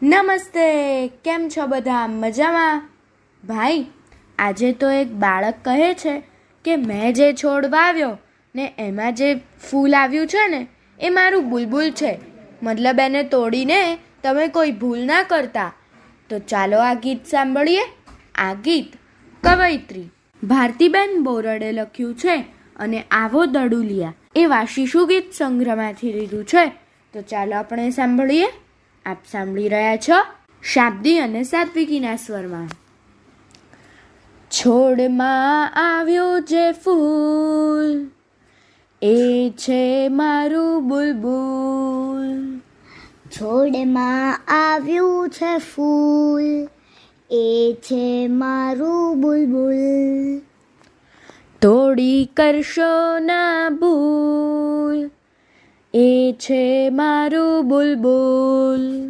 નમસ્તે, કેમ છો બધા? મજામાં? ભાઈ, આજે તો એક બાળક કહે છે કે મેં જે છોડ વાવ્યો ને એમાં જે ફૂલ આવ્યું છે ને એ મારું બુલબુલ છે. મતલબ એને તોડીને તમે કોઈ ભૂલ ના કરતા. તો ચાલો આ ગીત સાંભળીએ. આ ગીત કવયત્રી ભારતીબેન બોરડે લખ્યું છે અને આવો દડુલિયા એવા શિશુ ગીત સંગ્રહમાંથી લીધું છે. તો ચાલો આપણે સાંભળીએ. આપ સાંભળી રહ્યા છો શાબ્દી અને સાત્વિકીના સ્વરમાં. છોડમાં આવ્યું જે ફૂલ એ છે મારું બુલબુલ. છોડમાં આવ્યું છે ફૂલ એ છે મારું બુલબુલ. તોડી કરશો ના ભૂલ એ છે મારું બુલબુલ.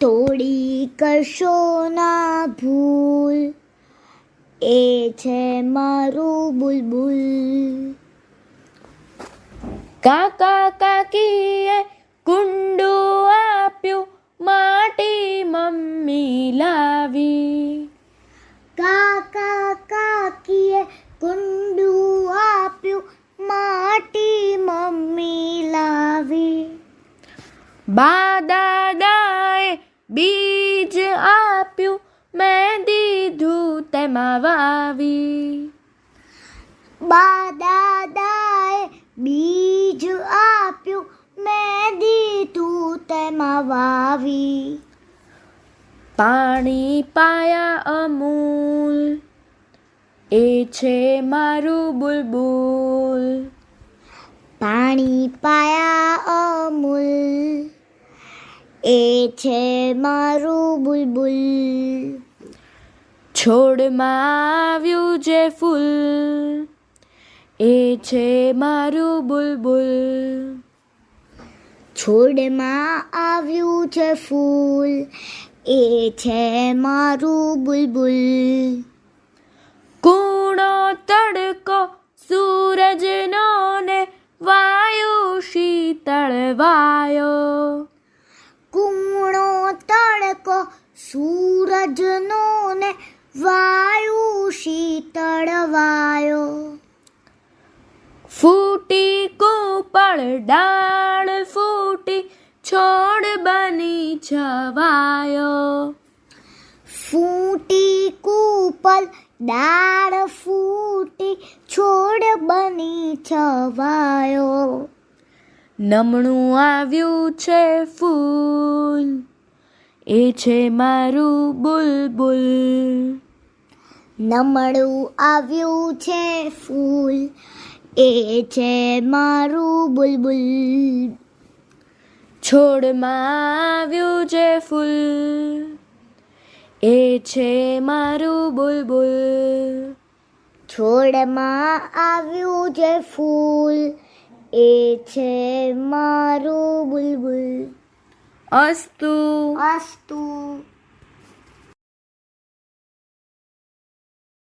તોડી કરશો ના ભૂલ એ છે મારું બુલબુલ. કાકા કાકીએ કુંડું આપ્યું માટી મમ્મી લાવી. કાકા કાકીએ કુંડું આપ્યું માટી મમ્મી લાવી. બા દાદાએ બીજ આપ્યું મેં દીધું તેમાં વાવી. બા દાદાએ બીજ આપ્યું મેં દીધું તેમાં વાવી. પાણી પાયા અમૂલ એ છે મારું બુલબુલ. પાણી પાયા અમૂલ એ છે મારું બુલબુલ. છોડમાં આવ્યું જે ફૂલ એ છે મારું બુલબુલ. છોડમાં આવ્યું છે ફૂલ એ છે મારું બુલબુલ. કૂણો તડકો સૂરજનો ને વાયુ શીતળ વાયો. કૂણો તડકો સૂરજનો ને વાયુ શીતળ વાયો. ફૂટી કૂપળ ડાળ ફૂટી છોડ બની છવાયો. ફૂટી કૂપલ ડાળ ફૂટી છોડ બની છવાયો. નમણું આવ્યું છે ફૂલ એ છે મારું બુલબુલ. નમળું આવ્યું છે ફૂલ એ છે મારું બુલબુલ. છોડમાં આવ્યું જે ફૂલ એ છે મારું બુલબુલ. છોડમાં આવ્યું છે ફૂલ એ છે મારું બુલબુલ. અસ્તુ. અસ્તુ.